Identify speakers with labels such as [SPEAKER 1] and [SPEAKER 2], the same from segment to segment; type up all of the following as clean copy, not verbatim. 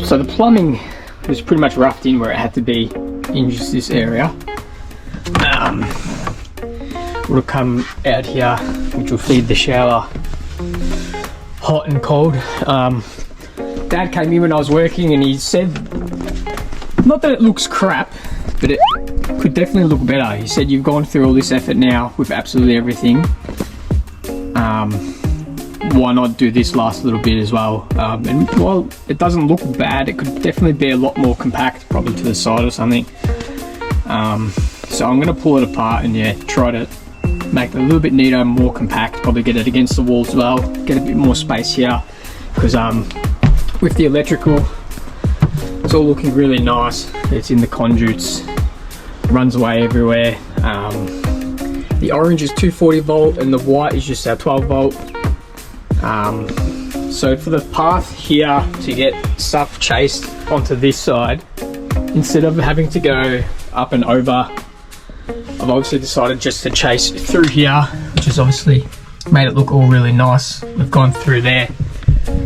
[SPEAKER 1] So the plumbing was pretty much roughed in where it had to be in just this area. Would have come out here, which will feed the shower hot and cold. Dad came in when I was working and he said, not that it looks crap, but it could definitely look better. He said, you've gone through all this effort now with absolutely everything. Why not do this last little bit as well? And while it doesn't look bad, it could definitely be a lot more compact, probably to the side or something. So I'm going to pull it apart and yeah, try to make it a little bit neater and more compact, probably get it against the wall as well, get a bit more space here, because with the electrical, it's all looking really nice. It's in the conduits, runs away everywhere. The orange is 240 volt and the white is just our 12 volt. So for the path here to get stuff chased onto this side, instead of having to go up and over, I've obviously decided just to chase through here, which has obviously made it look all really nice. We've gone through there,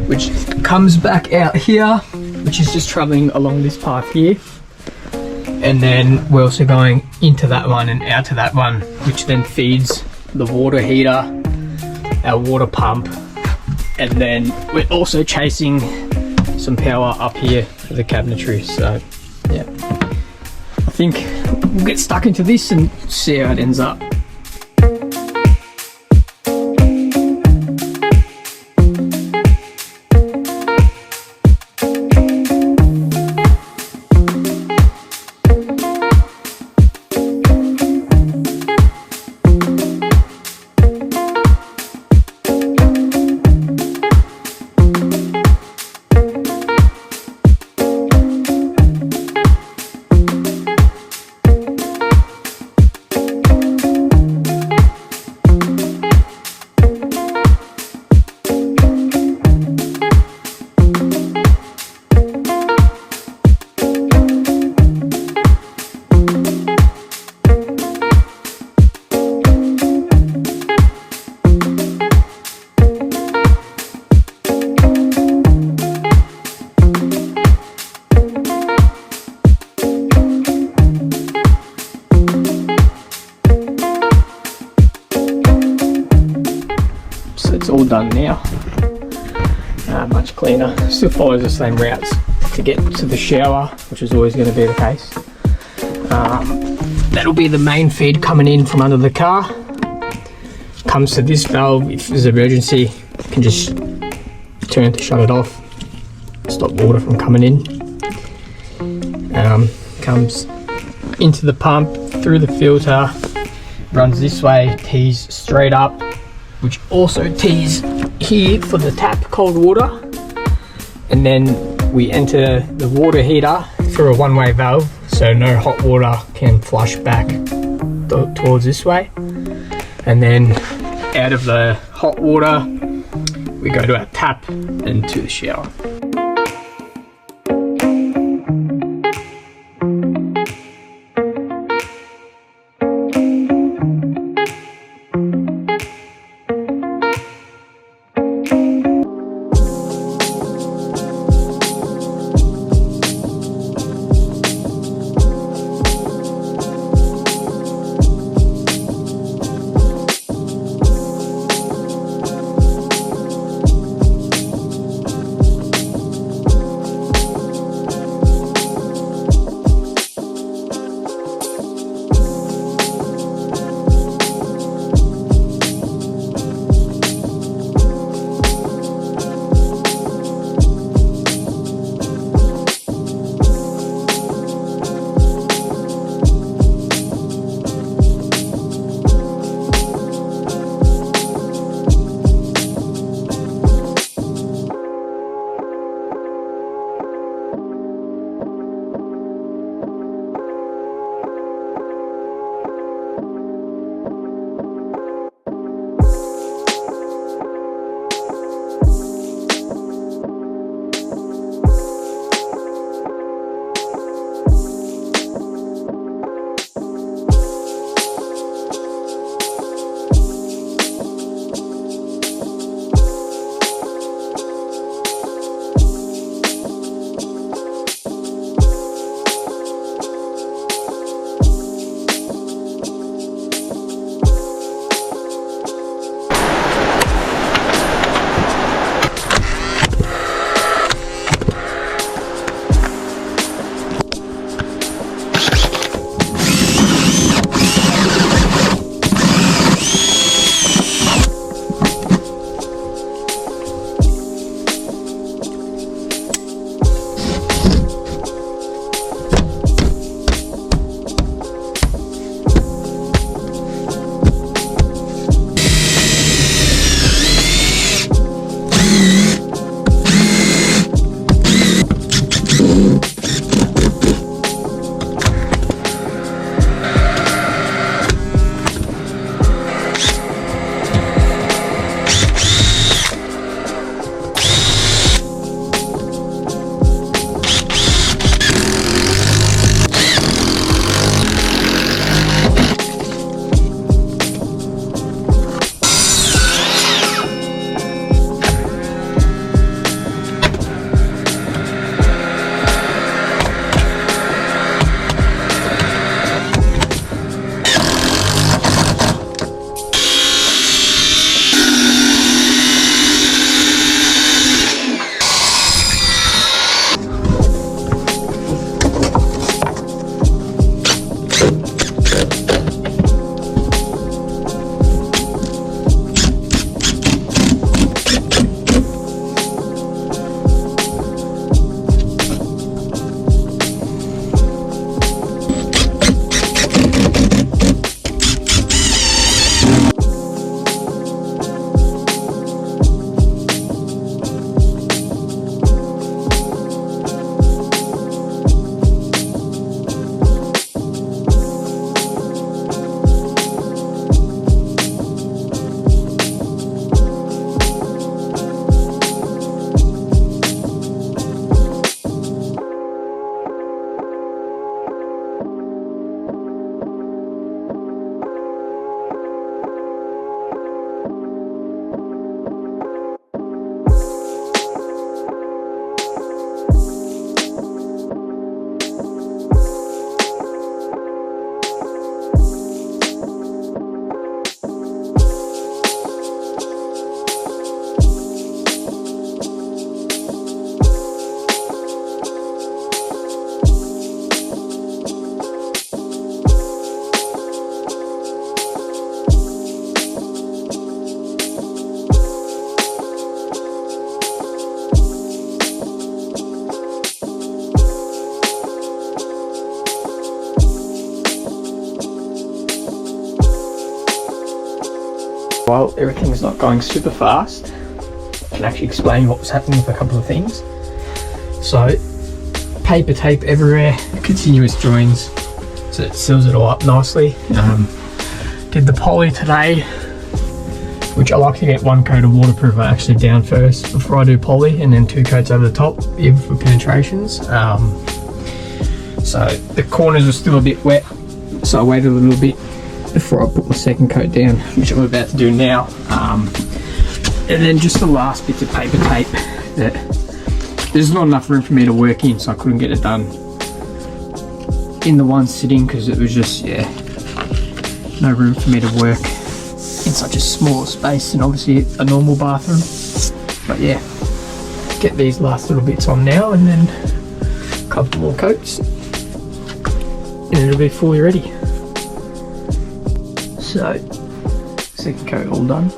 [SPEAKER 1] which comes back out here, which is just traveling along this path here. And then we're also going into that one and out to that one, which then feeds the water heater, our water pump, and then we're also chasing some power up here for the cabinetry. So yeah, I think we'll get stuck into this and see how it ends up. It's all done now, much cleaner. Still follows the same routes to get to the shower, which is always going to be the case. That'll be the main feed coming in from under the car. Comes to this valve. If there's an emergency, you can just turn to shut it off, stop water from coming in. Comes into the pump, through the filter, runs this way, tees straight up, which also tees here for the tap cold water, and then we enter the water heater through a one-way valve, so no hot water can flush back towards this way. And then out of the hot water we go to our tap and to the shower. While everything's not going super fast, I can actually explain what was happening with a couple of things. So, paper tape everywhere, continuous joins, so it seals it all up nicely. Did the poly today, which I like to get 1 coat of waterproof actually down first before I do poly, and then 2 coats over the top, even for penetrations. So the corners are still a bit wet, so I waited a little bit before I put my 2nd coat down, which I'm about to do now. And then just the last bits of paper tape that there's not enough room for me to work in, so I couldn't get it done in the one sitting because it was just, yeah, no room for me to work in such a small space, and obviously a normal bathroom. But yeah, get these last little bits on now, and then a couple more coats, and it'll be fully ready. So, 2nd coat all done.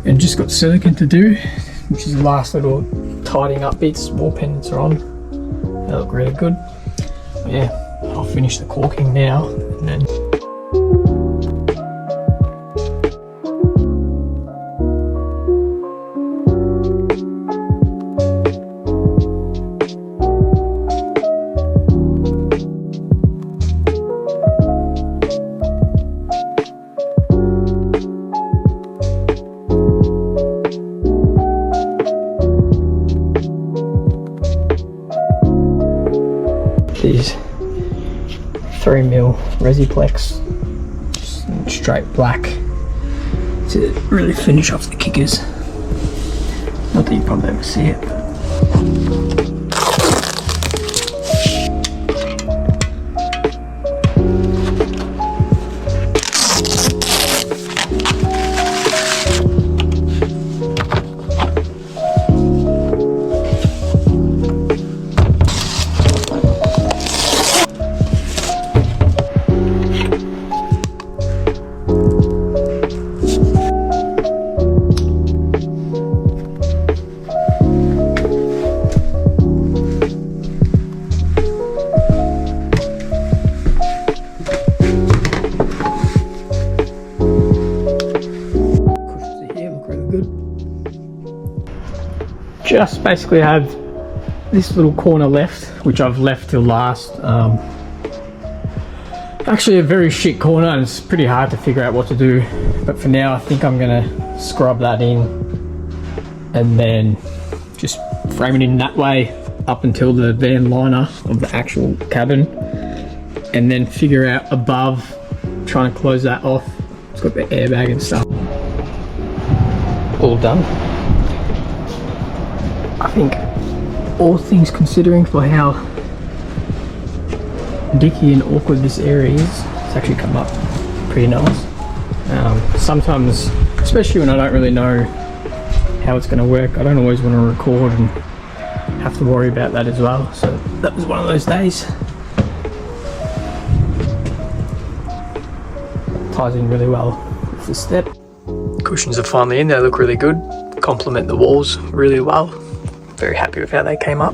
[SPEAKER 1] And just got silicon to do. which is the last little tidying up bits. Wall pendants are on. They look really good. But yeah, I'll finish the caulking now and then these 3mm Resiplex, just in straight black, to really finish off the kickers. Not that you probably ever see it, but just basically have this little corner left, which I've left till last. Actually a very shit corner and it's pretty hard to figure out what to do, but for now I think I'm gonna scrub that in and then just frame it in that way up until the van liner of the actual cabin, and then figure out above, trying to close that off. It's got the airbag and stuff. All done. I think all things considering for how dicky and awkward this area is, it's actually come up pretty nice. Sometimes, especially when I don't really know how it's going to work, I don't always want to record and have to worry about that as well. So that was one of those days. Ties in really well with the step. Cushions are finally in, they look really good, complement the walls really well. Very happy with how they came up.